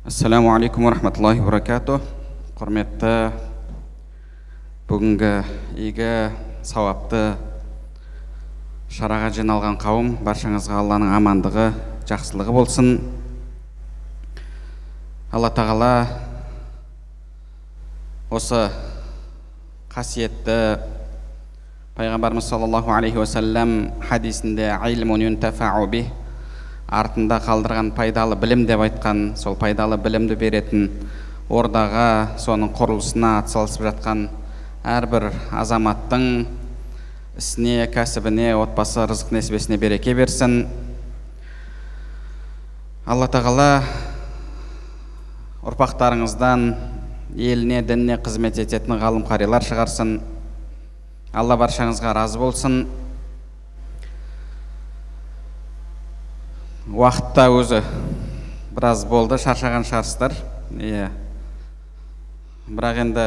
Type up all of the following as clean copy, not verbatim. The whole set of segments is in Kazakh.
Ассаламу алейкум ва рахматуллахи ва баракатух. Құрметті бүгінгі игі сауапты шараға жиналған қауым, баршаңызға Алланың амандығы, жақсылығы болсын. Алла тағала осы қасиетті пайғамбарымыз саллаллаху алейхи ва саллям хадисінде илмун юнтафау бих, артында қалдырған пайдалы білім деп айтқан, сол пайдалы білімді беретін ордаға, соның құрылысына атсалысып жатқан әрбір азаматтың ісіне, кәсібіне, отбасы, рызық несібесіне береке берсін. Алла тағала ұрпақтарыңыздан еліне, дініне қызмет ететін ғалым қарилар шығарсын. Алла баршаңызға разы болсын. Уақытта өзі біраз болды, шаршаған шығарсыздар. Бірақ енді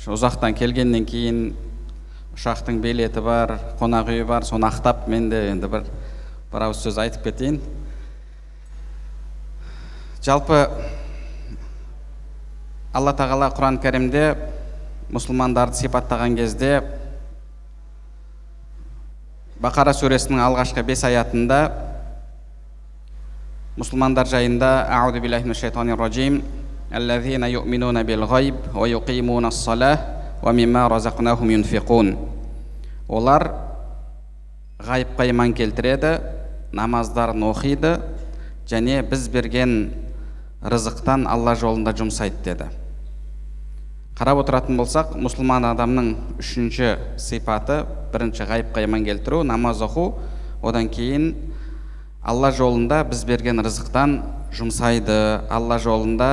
ұзақтан келгеннен кейін ұшақтың билеті бар, қонақ үйі бар, соны ақтап мен де енді бір ауыз сөз айтып кетейін. Жалпы Алла тағала Құран кәрімде мұсылмандарды сипаттаған кезде Бақара сүресінің алғашқы 5 аятында мұсылмандар жайында Аузу биллахи минаш шайтанир ражим аллазина юъминуна бил гайб ва юқимуна ас-салах ва мимма разақнахум юнфиқун. Олар ғайыпқа иман келтіреді, намаздарын оқиды және біз берген рызықтан Алла жолында жұмсайды деді. Қарап отыратын болсақ, мұсылман адамның үшінші сипаты, бірінші ғайыпқа иман келтіру, намаз оқу, одан кейін Алла жолында біз берген рызықтан жұмсайды, Алла жолында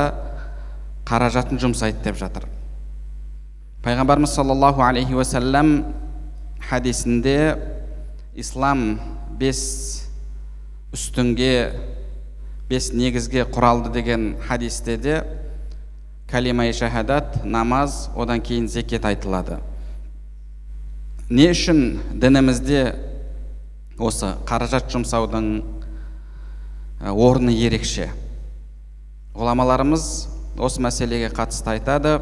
қаражатын жұмсайды деп жатыр. Пайғамбарымыз саллаллаху алейхи ва саллям хадисінде ислам 5 үстінге, 5 негізге құралды деген хадисте де калима-и шахадат, намаз, одан кейін зекет айтылады. Не үшін дінімізде осы қаражат жұмсаудың орны ерекше? Ғұламаларымыз осы мәселеге қатысты айтады.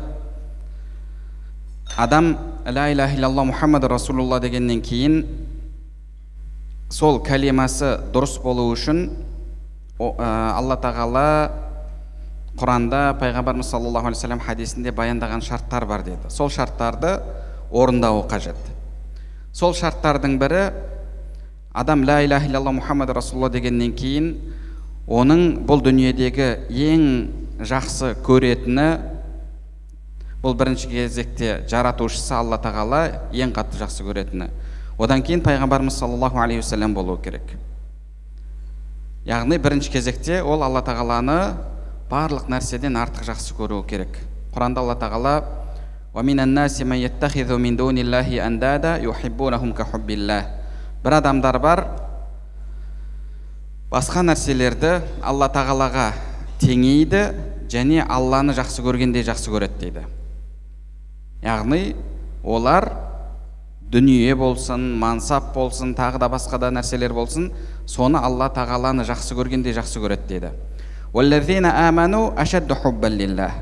Адам ла илаха иллаллах Мұхаммад Расулулла дегеннен кейін сол калимасы дұрыс болу үшін Алла тағала Құранда пайғамбарымыз саллаллаху алейхи ва саллям хадисінде баяндаған шарттар бар деді. Сол шарттарды орындауы қажет. Сол шарттардың бірі, адам ла илаха иллаллах Мұхаммад Расулулла дегеннен кейін оның бұл дүниедегі ең жақсы көретіні, бұл бірінші кезекте жаратушысы Алла тағала ең қатты жақсы көретіні. Одан кейін пайғамбарымыз саллаллаху алейхи ва саллям болуы керек. Яғни бірінші кезекте ол Алла тағаланы барлық нәрседен артық жақсы көруі керек. Құранда Алла тағала وَمِنَ النَّاسِ مَنْ يَتَّخِذُ مِنْ دُونِ اللَّهِ أَنْدَادًا يُحِبُّونَهُمْ كَحُبِّ اللَّهِ. Бір адамдар бар, басқа нәрселерді Алла тағалаға теңейді және Алланы жақсы көргендей жақсы көреді дейді. Яғни олар дүние болсын, мансап болсын, тағы да басқа да нәрселер болсын, соны Алла тағаланы жақсы көргендей жақсы көреді дейді. وَالَّذِينَ آمَنُوا أَشَدُّ حُبًّا لِلَّهِ.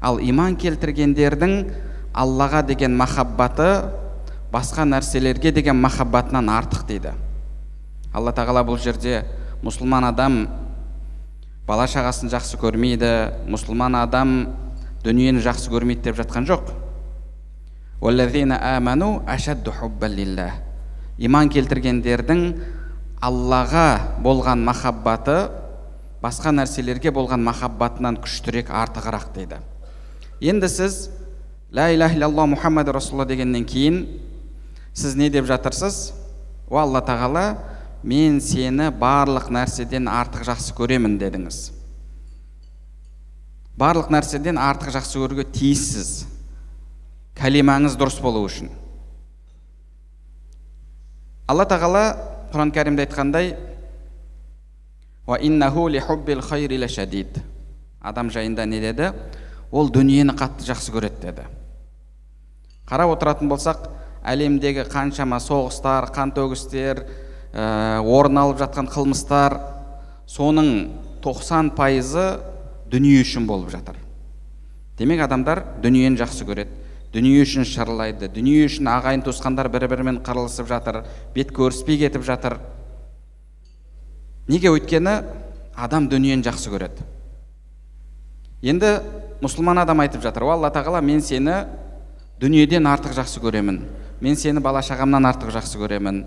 Ал иман келтіргендердің Аллаға деген махаббаты басқа нәрселерге деген махаббатынан артық дейді. Алла тағала бұл жерде мұсылман адам бала шағасын жақсы көрмейді, мұсылман адам дүниені жақсы көрмейді деп жатқан жоқ. وَالَّذِينَ آمَنُوا أَشَدُّ حُبًّا لِلَّهِ. Иман келтіргендердің Аллаға болған махаббаты басқа нәрселерге болған махаббатынан күштірек, артығырақ дейді. Енді сіз ла илаха иллаллах Мұхаммад Расулулла дегеннен кейін сіз не деп жатырсыз? О Алла тағала, мен сені барлық нәрседен артық жақсы көремін дедіңіз. Барлық нәрседен артық жақсы көруге тиіссіз, калимаңыз дұрыс болу үшін. Алла тағала Құран кәрімде айтқандай, وَإِنَّهُ لِحُبِّ الْخَيْرِ لَشَدِيدٌ. Адам жайында не деді? Ол дүниені қатты жақсы көреді деді. Қарап отыратын болсақ, әлемдегі қаншама соғыстар, қан төгістер, орын алып жатқан қылмыстар, соның 90% дүние үшін болып жатыр. Демек адамдар дүниені жақсы көреді, дүние үшін шырылайды, дүние үшін ағайын туысқандар бір-бірімен қырылысып жатыр, бет көріспей кетіп жатыр. Неге? Өйткені адам дүниені жақсы көреді. Енді мұсылман адам айтып жатыр: Алла тағала, мен сені дүниеден артық жақсы көремін, мен сені бала шағамнан артық жақсы көремін,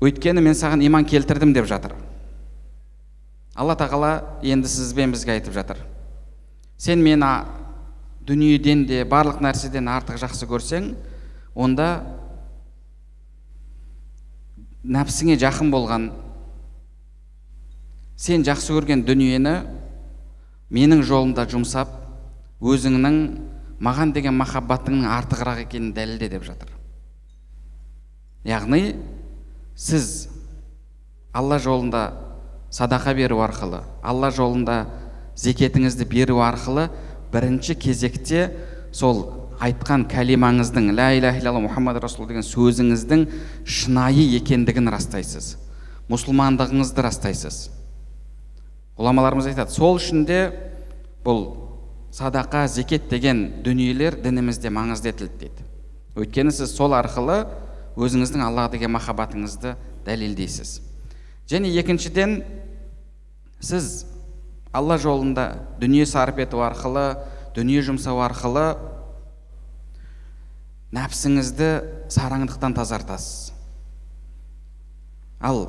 өйткені мен саған иман келтірдім деп жатыр. Алла тағала енді сізбен бізге айтып жатыр: сен мені дүниеден де барлық нәрседен артық жақсы көрсең, онда нәпсіңе жақын болған, сен жақсы көрген дүниені менің жолымда жұмсап, өзіңнің маған деген махаббатыңның артығырақ екенін дәлелде деп жатыр. Яғни сіз Алла жолында садақа беру арқылы, Алла жолында зекетіңізді беру арқылы бірінші кезекте сол айтқан кәлимаңыздың, ла иляха илlallah Мұхаммад Расул деген сөзіңіздің шынайы екендігін растайсыз, мұсылмандығыңызды растайсыз. Ғұламаларымыз айтады, сол үшін де бұл садақа, зекет деген дүниелер дінімізде маңызды етілді дейді. Өйткені сіз сол арқылы өзіңіздің Аллаға деген махаббатыңызды дәлелдейсіз. Және екіншіден, сіз Алла жолында дүние сарып ету арқылы, дүние жұмсау арқылы нәпсіңізді сараңдықтан тазартасыз. Ал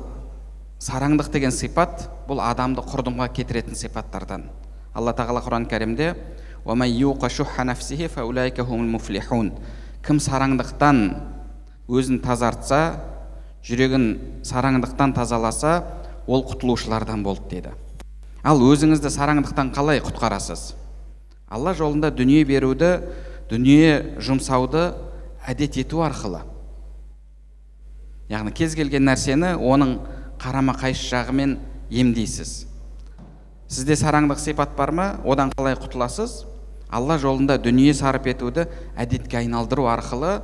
сараңдық деген сипат бұл адамды құрдымға кетіретін сипаттардан. Алла тағала Құран кәрімде: وَمَنْ يُوقَ شُحَّ نَفْسِهِ فَأُولَٰئِكَ هُمُ الْمُفْلِحُونَ. Кім сараңдықтан өзін тазартса, жүрегін сараңдықтан тазаласа, ол құтылушылардан болды деді. Ал өзіңізді сараңдықтан қалай құтқарасыз? Алла жолында дүние беруді, дүние жұмсауды әдет ету арқылы. Яғни кез келген нәрсені оның қарама қайшы жағымен емдейсіз. Сізде сараңдық сипат бар ма? Одан қалай құтыласыз? Алла жолында дүние сарып етуді әдетке айналдыру арқылы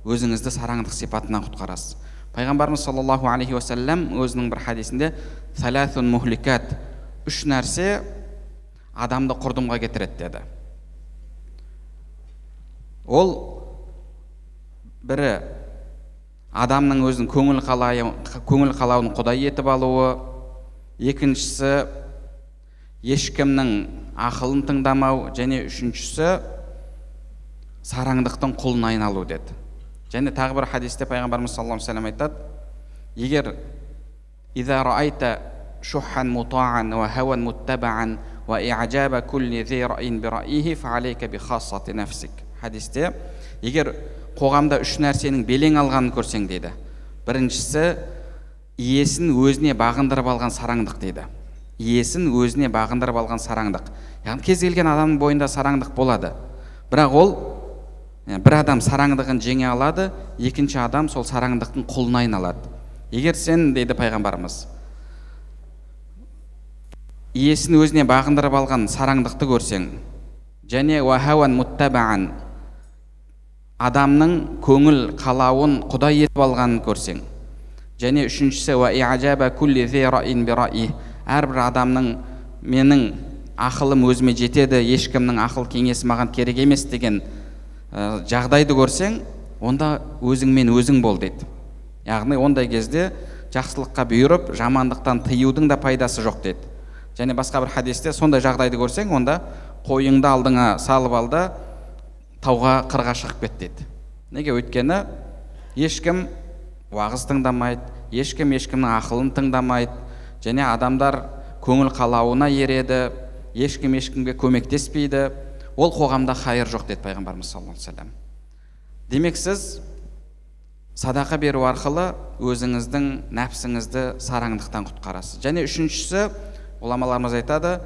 өзіңізді сараңдық сипатынан құтқарасыз. Пайғамбарымыз саллаллаху алейхи уассалам өзінің бір хадисінде: «Салаthun мухликат», үш нәрсе адамды құрдымға кетіреді деді. Ол бірі адамның өзінің көңіл қалауын құдай етіп алуы, екіншісі ешкімнің ақылын тыңдамау, және үшіншісі сараңдықтың құлына айналу деді. Және тағы бір хадисте пайғамбарымыз саллаллаху алейхи вассалам айтады: егер «Иза раайта шуххан мутаан ва хаван муттабаан ва и'джаба кулли зи раин би раихи фа алейка би хассати нафсик». Хадисте, егер қоғамда үш нәрсенің белең алғанын көрсең дейді. Біріншісі, иесін өзіне бағындырып алған сараңдық дейді. Иесін өзіне бағындырып алған сараңдық. Яғни кез келген адамның бойында сараңдық болады. Бірақ ол бір адам сараңдығын жеңе алады, екінші адам сол сараңдықтың құлына айналады. Егер сен, дейді пайғамбарымыз, иесін өзіне бағындырып алған сараңдықты көрсең, және уахауан муттабаан, адамның көңіл қалауын құдай етіп алғанын көрсең, және үшіншісі ва и'джаба кулли зи раин би раих, әрбір адамның менің ақылым өзіме жетеді, ешкімнің ақыл кеңесі маған керек емес деген жағдайды көрсең, онда өзіңмен өзің бол дейді. Яғни ондай кезде жақсылыққа бұйырып, жамандықтан тыюдың да пайдасы жоқ дейді. Және басқа бір хадисте сондай жағдайды көрсең, онда қойыңды алдыңа салып ал да тауға, қырға шығып кет дейді. Неге? Өйткені ешкім уағыз тыңдамайды, ешкім ешкімнің ақылын тыңдамайды, және адамдар көңіл қалауына ереді, ешкім ешкімге көмектеспейді. Ол қоғамда хайыр жоқ деді пайғамбарымыз саллаллаху алейхи вассалам. Демек сіз садақа беру арқылы өзіңіздің нәпсіңізді сараңдықтан құтқарасыз. Және үшіншісі, ғұламаларымыз айтады,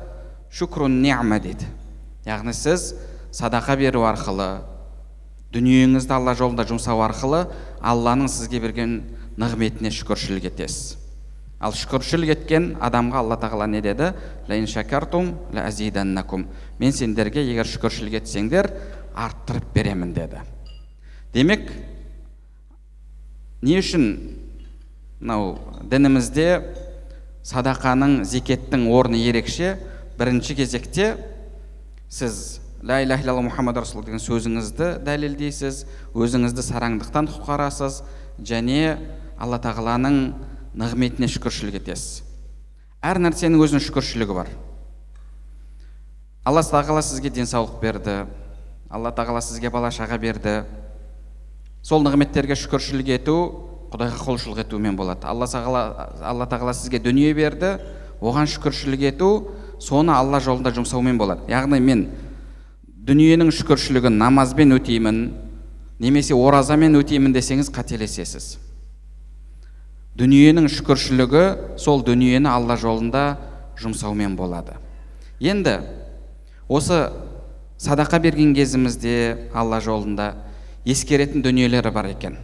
шукрун ни'ма дейді. Яғни сіз садақа беру арқылы, дүниеңізді Алла жолында жұмсау арқылы Алланың сізге берген нығметіне шүкіршілік етесіз. Ал шүкіршілік еткен адамға Алла тағала не деді? «Лаин шакартум ла азиданнакум». Мен сендерге егер шүкіршілік етсеңдер, арттырып беремін деді. Демек, не үшін дінімізде садақаның, зекеттің орны ерекше. Бірінші кезекте сіз ла иляха илlalloh Мұхаммад Расул деген сөзіңізді дәлелдейсіз, өзіңізді сараңдықтан құтқарасыз және Алла тағаланың нығметіне шүкіршілік етесіз. Әр нәрсенің өзінің шүкіршілігі бар. Алла тағала сізге денсаулық берді, Алла тағала сізге бала шаға берді. Сол нығметтерге шүкіршілік ету Құдайға құлшылық етумен болады. Алла тағала сізге дүние берді, оған шүкіршілік ету, соны Алла жолында жұмсаумен болады. Яғни мен дүниенің шүкіршілігін намазбен өтеймін, немесе оразамен өтеймін десеңіз қателесесіз. Дүниенің шүкіршілігі сол дүниені Алла жолында жұмсаумен болады. Енді осы садақа берген кезімізде Алла жолында ескеретін дүниелері бар екен.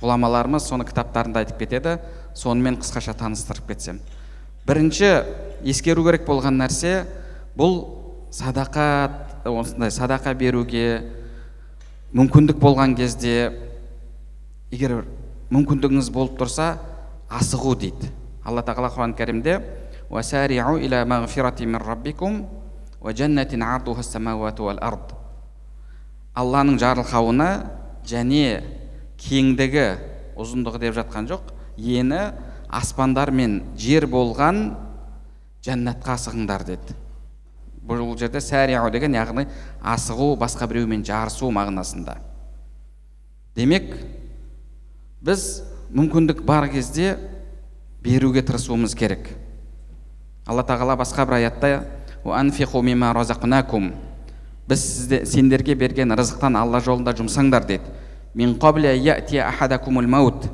Ғұламаларымыз соны кітаптарында айтып кетеді, сонымен қысқаша таныстырып кетсем. Бірінші ескеру керек болған нәрсе, бұл садақа беруге мүмкіндік болған кезде, егер мүмкіндігіңіз болып тұрса, асығу дейді. Алла тағала Құран кәрімде «Уасари'у иля мағфирати мин раббикум ва джаннатин ардуха ас-самауату вал ард». Алланың жарылқауына және кеңдігі, ұзындығы деп жатқан жоқ, ені аспандар мен жер болған жәннатқа асығыңдар деді. Бұл жерде сәри'у деген яғни асығу, басқа біреумен жарысу мағынасында. Демек, біз мүмкіндік бар кезде беруге тырысуымыз керек. Алла тағала басқа бір аятта «Уанфиқу мимма разақнакум», біз сендерге берген рызықтан Алла жолында жұмсаңдар деді. «Мин қабли яътия ахадакумул маут»,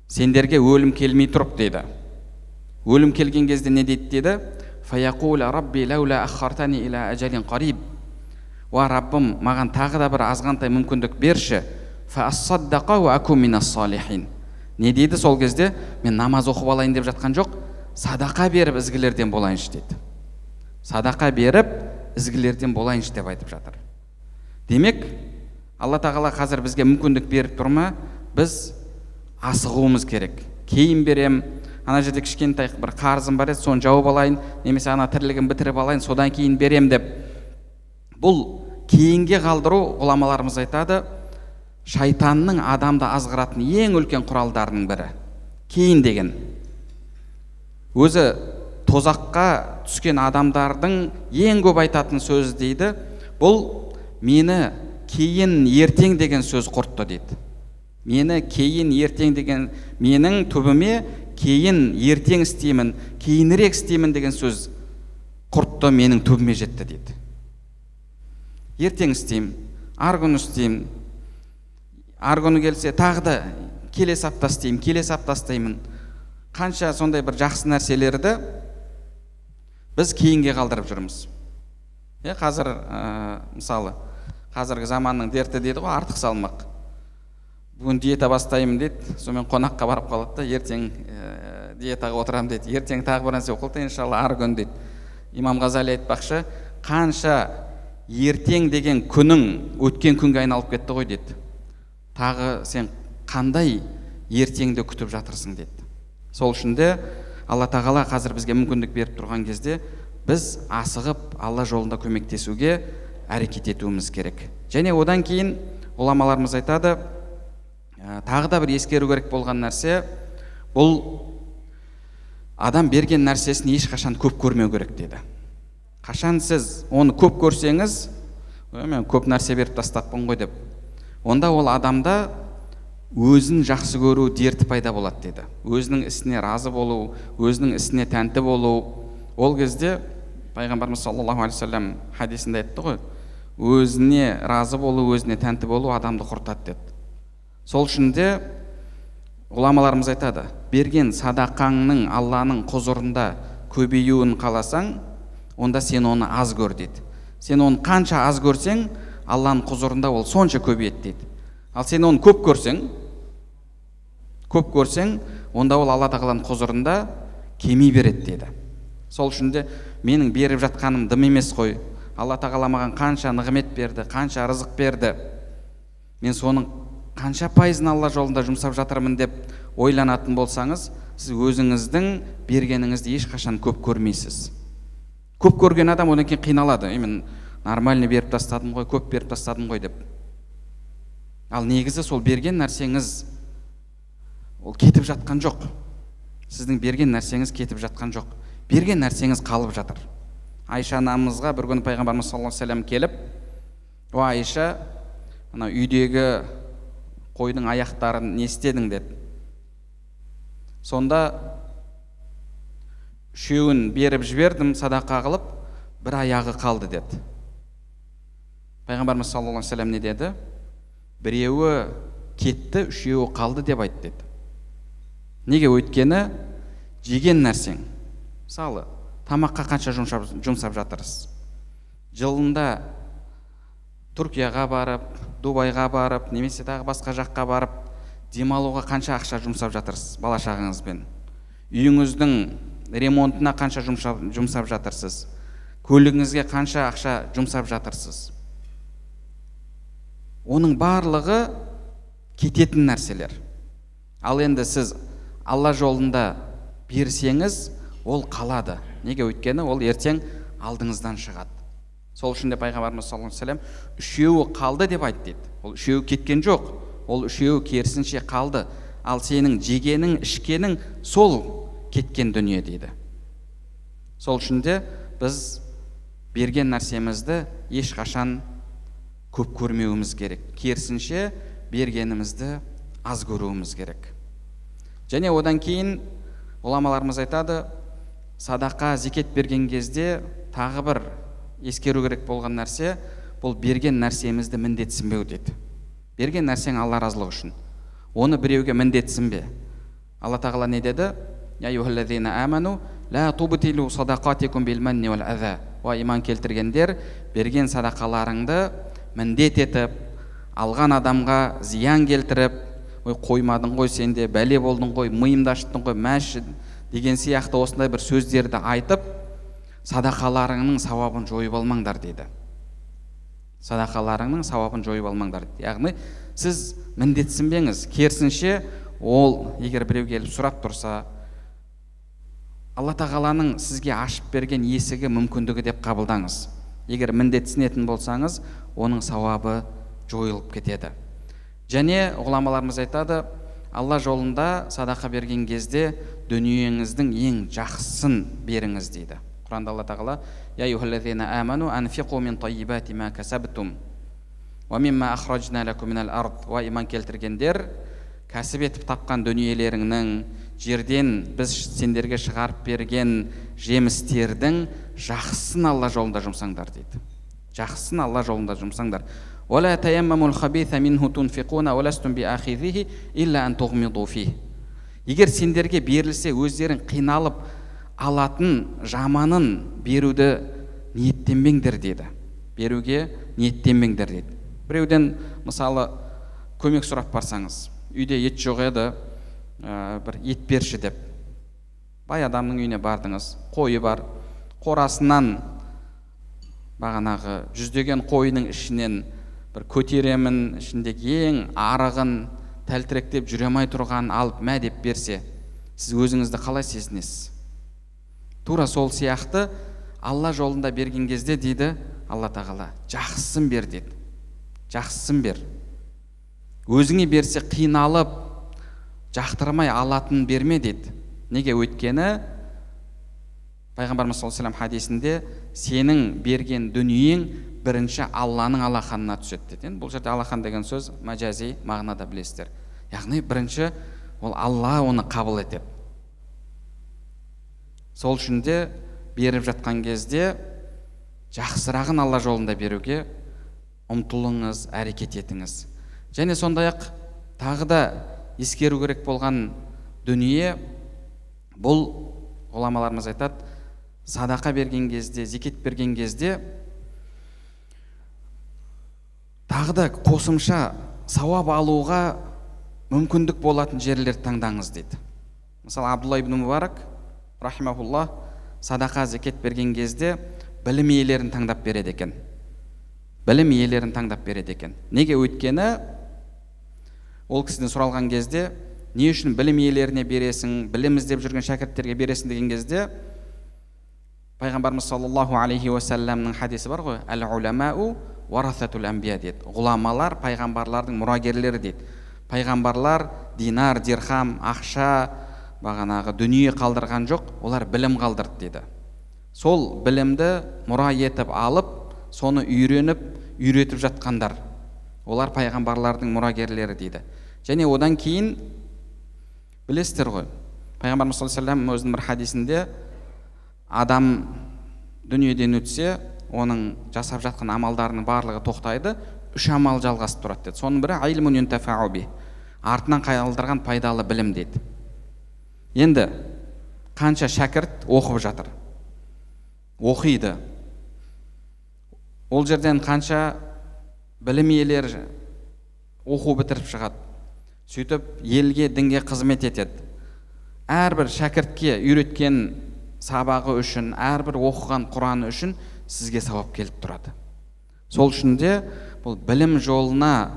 сендерге өлім келмей тұрып деді. Өлім келген кезде не дейді деді? «Фаяқула рабби лаула аххартани иля ажалин қариб». Ва Раббым, маған тағы да бір азғантай мүмкіндік берші. «Фаассаддақа ва аку минас салихин». Не дейді сол кезде? Мен намаз оқып алайын деп жатқан жоқ, садақа беріп ізгілерден болайыншы деді. Садақа беріп ізгілерден болайыншы деп айтып жатыр. Демек, Алла тағала қазір бізге мүмкіндік беріп тұрма, біз асығуымыз керек. Кейін берем, ана жерде кішкентай бір қарызым бар еді, соны жауып алайын, немесе ана тірлігін бітіріп алайын, содан кейін берем деп. Бұл кейінге қалдыру, ғұламаларымыз айтады, шайтанның адамды азғыратын ең үлкен құралдарының бірі. Кейін деген. Өзі тозаққа түскен адамдардың ең көп айтатын сөзі дейді, бұл мені кейін ертең деген сөз құртты дейді. Мені кейін ертең деген, менің түбіме кейін ертең істеймін, кейінірек істеймін деген сөз құртты, менің түбіме жетті дейді. Ертең істеймін, ар күні істеймін, ар күні келсе тағы да келесі апта істеймін, келесі апта істеймін. Қанша сондай бір жақсы нәрселерді біз кейінге қалдырып жүрміз. Қазір мысалы қазіргі заманның дерті дейді ғой, артық салмақ. Бүгін диета бастаймын дейді, сонымен қонаққа барып қалады да, ертең диетаға отырамын дейді, ертең тағы бір нәрсе оқылды, иншалла ар күн дейді. Имам Ғазали айтпақшы, қанша ертең деген күнің өткен күнге айналып кетті ғой дейді. Тағы сен қандай ертеңді күтіп жатырсың дейді. Сол үшін де Алла тағала қазір бізге мүмкіндік беріп тұрған кезде біз асығып Алла жолында көмектесуге әрекет етуіміз керек. Және одан кейін ғұламаларымыз айтады, тағы да бір ескеру керек болған нәрсе, бұл адам берген нәрсесін ешқашан көп көрмеу керек деді. Қашан сіз оны көп көрсеңіз, мен көп нәрсе беріп тастаппын ғой деп, онда ол адамда өзін жақсы көру дерті пайда болады деді. Өзінің ісіне разы болу, өзінің ісіне тәнті болу. Ол кезде пайғамбарымыз саллаллаху алейхи вассалам хадисінде айтты ғой, өзіне разы болу, өзіне тәнті болу адамды құртады деді. Сол үшін де ғұламаларымыз айтады, берген садақаңның Алланың құзырында көбеюін қаласаң, онда сен оны аз көр дейді. Сен оны қанша аз көрсең, Алланың құзырында ол сонша көбейеді дейді. Ал сен оны көп көрсең, онда ол Алла тағаланың құзырында кеми береді дейді. Сол үшін де менің беріп жатқаным дым емес қой. Алла тағала маған қанша нығмет берді, қанша рызық берді. Мен соның қанша пайызын Алла жолында жұмсап жатырмын деп ойланатын болсаңыз, сіз өзіңіздің бергеніңізді ешқашан көп көрмейсіз. Көп көрген адам одан кейін қиналады. Мен нормальный беріп тастадым ғой, көп беріп тастадым ғой деп. Ал негізі сол берген нәрсеңіз ол кетіп жатқан жоқ. Сіздің берген нәрсеңіз кетіп жатқан жоқ. Берген нәрсеңіз қалып жатыр. Айша анамызға бір күні пайғамбарымыз саллаллаху алейхи ва саллям келіп, "О Айша, ана үйдегі қойдың аяқтарын не істедің?" деді. Сонда үшеуін беріп жібердім садақа қылып, бір аяғы қалды деді. Пайғамбарымыз саллаллаху алейхи ва саллям не деді? Біреуі кетті, үшеуі қалды деп айтты деді. Неге? Өйткені жеген нәрсең. Мысалы, тамаққа қанша жұмсап жатырсыз? Жылында Түркияға барып, Дубайға барып, немесе тағы басқа жаққа барып, демалуға қанша ақша жұмсап жатырсыз бала шағаңызбен? Үйіңіздің ремонтына қанша жұмсап жатырсыз? Көлігіңізге қанша ақша жұмсап жатырсыз? Оның барлығы кететін нәрселер. Ал енді сіз Алла жолында берсеңіз, ол қалады. Неге? Өйткені ол ертең алдыңыздан шығады. Сол үшін де пайғамбарымыз саллаллаху алейхи ва саллям үшеуі қалды деп айтты дейді. Ол үшеуі кеткен жоқ. Ол үшеуі керісінше қалды. Ал сенің жегенің, ішкенің сол кеткен дүние дейді. Сол үшін де біз берген нәрсемізді ешқашан көп көрмеуіміз керек. Керісінше бергенімізді аз көруіміз керек. Және одан кейін ғұламаларымыз айтады, садақа, зекет берген кезде тағы бір ескеру керек болған нәрсе, бұл берген нәрсемізді міндетсінбеу дейді. Берген нәрсең Алла разылығы үшін. Оны біреуге міндетсінбе. Алла тағала не деді? Я юхаллазина аману ла тубтилу садақатикум бил манни вал аза. Ва иман келтіргендер, берген садақаларыңды міндет етіп, алған адамға зиян келтіріп, ой қоймадың ғой сенде, бәле болдың ғой, миымды ашыттың ғой, мәші деген сияқты осындай бір сөздерді айтып, садақаларыңның сауабын жойып алмаңдар дейді. Садақаларыңның сауабын жойып алмаңдар дейді. Яғни сіз міндетсінбеңіз. Керісінше ол егер біреу келіп сұрап тұрса, Алла тағаланың сізге ашып берген есігі, мүмкіндігі деп қабылдаңыз. Егер міндетсінетін болсаңыз, оның сауабы жойылып кетеді. Және ғұламаларымыз айтады, Алла жолында садақа берген кезде дүниеңіздің ең жақсысын беріңіз дейді. Құранда Алла тағала: "Я юхаллазина аману анфиқу мин таййибати ма касабтум ва мимма ахраджна лакум минал ард." Ва иман келтіргендер, кәсіп етіп тапқан дүниелеріңнің, жерден біз сендерге шығарып берген жемістердің жақсысын Алла жолында жұмсаңдар дейді. Жақсысын Алла жолында жұмсаңдар. ولا تيمموا الخبيث منه تنفقون ولستم بآخذه إلا أن تغمضوا فيه. Егер сендерге берілсе, өздерің қиналып алатын жаманын беруді ниеттенбеңдер деді. Беруге ниеттенбеңдер деді. Біреуден мысалы көмек сұрап барсаңыз, үйде ет жоқ еді, бір ет берші деп. Бай адамның үйіне бардыңыз, қойы бар, қорасынан бағанағы жүздеген қойының ішінен бір көтеремін, ішіндегі ең арығын тәлтіректеп жүремай тұрған алып мә деп берсе, сіз өзіңізді қалай сезінесіз? Тура сол сияқты Алла жолында берген кезде дейді Алла тағала, жақсысын бер деді. Жақсысын бер. Өзіңе берсе қиналып, жақтырмай алатын берме деді. Неге? Өйткені пайғамбарымыз саллаллаху алейхи ва саллям хадисінде сенің берген дүниең бірінші Алланың алақанына түседі дейді. Бұл жерде алақан деген сөз мәжази мағынада білесіздер. Яғни бірінші ол Алла оны қабыл етеді. Сол үшін де беріп жатқан кезде жақсырағын Алла жолында беруге ұмтылыңыз, әрекет етіңіз. Және сондай-ақ тағы да ескеру керек болған дүние, бұл ғұламаларымыз айтады, садақа берген кезде, зекет берген кезде тағы да қосымша сауап алуға мүмкіндік болатын жерлерді таңдаңыз дейді. Мысалы, Абдулла ибн Мубарак рахимахуллах садақа, зекет берген кезде білім иелерін таңдап береді екен. Білім иелерін таңдап береді екен. Неге? Өйткені ол кісіден сұралған кезде, не үшін білім иелеріне бересің, білім іздеп жүрген шәкірттерге бересің деген кезде пайғамбарымыз саллаллаху алейхи уассаламның хадисі бар ғой, әл-уламау варасатул әмбия дейді. Ғұламалар пайғамбарлардың мұрагерлері дейді. Пайғамбарлар динар, дирхам, ақша, бағанағы дүние қалдырған жоқ, олар білім қалдырды дейді. Сол білімді мұра етіп алып, соны үйретіп жатқандар. Олар пайғамбарлардың мұрагерлері дейді. Және одан кейін білесіздер ғой, пайғамбарымыз саллаллаху алейхи вассалам өзінің бір хадисінде адам дүниеден өтсе, оның жасап жатқан амалдарының барлығы тоқтайды, 3 амал жалғасып тұрады деді. Соның бірі айлмун юнтафау би, артынан қалдырған пайдалы білім дейді. Енді қанша шәкірт оқып жатыр, оқиды, ол жерден қанша білім иелері оқу бітіріп шығады, сөйтіп елге, дінге қызмет етеді. Әрбір шәкіртке үйреткен сабағы үшін, әрбір оқыған Құраны үшін сізге сауап келіп тұрады. Сол үшін де бұл білім жолына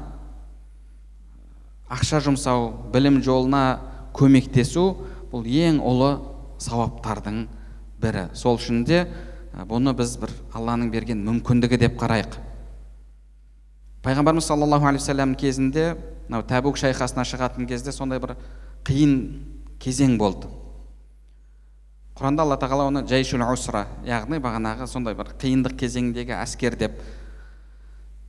ақша жұмсау, білім жолына көмектесу, бұл ең ұлы сауаптардың бірі. Сол үшін де бұны біз бір Алланың берген мүмкіндігі деп қарайық. Пайғамбарымыз саллаллаху алейхи вассалам кезінде, Тәбук шайқасына шығатын кезде сондай бір қиын кезең болды. Құранда Алла тағала оны жайшул усра, яғни бағанағы сондай бір қиындық кезеңдегі әскер деп.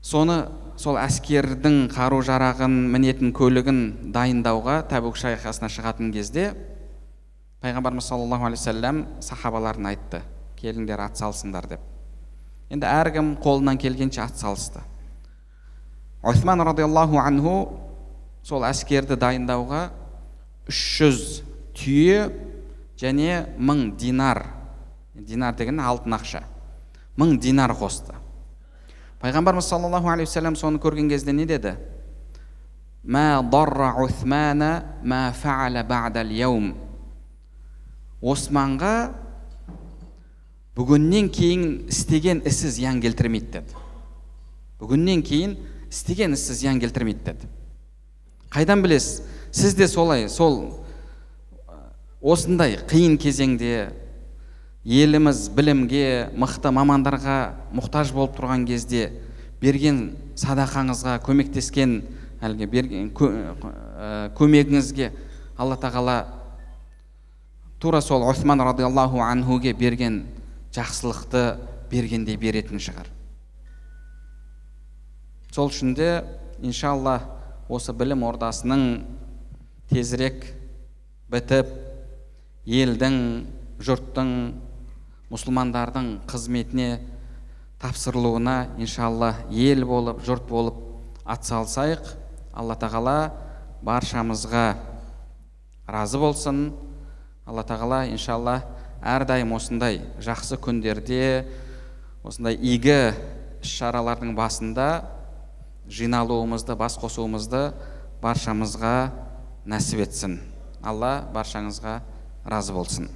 Соны сол әскердің қару-жарағын, мінетін көлігін дайындауға Тәбук шайқасына шығатын кезде пайғамбарымыз саллаллаху алейхи вассалам сахабаларын айтты: келіңдер, ат салсыңдар деп. Енді әркім қолынан келгенше ат салысты. Усман радиаллаху анху сол әскерді дайындауға 300 түйе және 1000 динар, динар деген алтын ақша, 1000 динар қосты. Пайғамбарымыз саллаллаху алейхи вассалам соны көрген кезде не деді? Ма дарра Усмана ма фа'ала бa'дал яум. Османға бүгіннен кейін істеген ісі зиян келтірмейді деді. Бүгіннен кейін істеген ісі зиян келтірмейді деді. Қайдан білесіз? Сіз де солай, сол осындай қиын кезеңде еліміз білімге, мықты мамандарға мұқтаж болып тұрған кезде берген садақаңызға, көмектескен әлгі берген көмегіңізге Алла тағала тура сол Усман радиаллаху анхуге берген жақсылықты бергендей беретін шығар. Сол үшін де иншалла осы білім ордасының тезірек бітіп, елдің, жұрттың, мұсылмандардың қызметіне тапсырылуына иншалла ел болып, жұрт болып атсалысайық. Алла тағала баршамызға разы болсын. Алла тағала иншалла әрдайым осындай жақсы күндерде, осындай игі іс-шаралардың басында жиналуымызды, бас қосуымызды баршамызға нәсіп етсін. Алла баршаңызға разы болсын.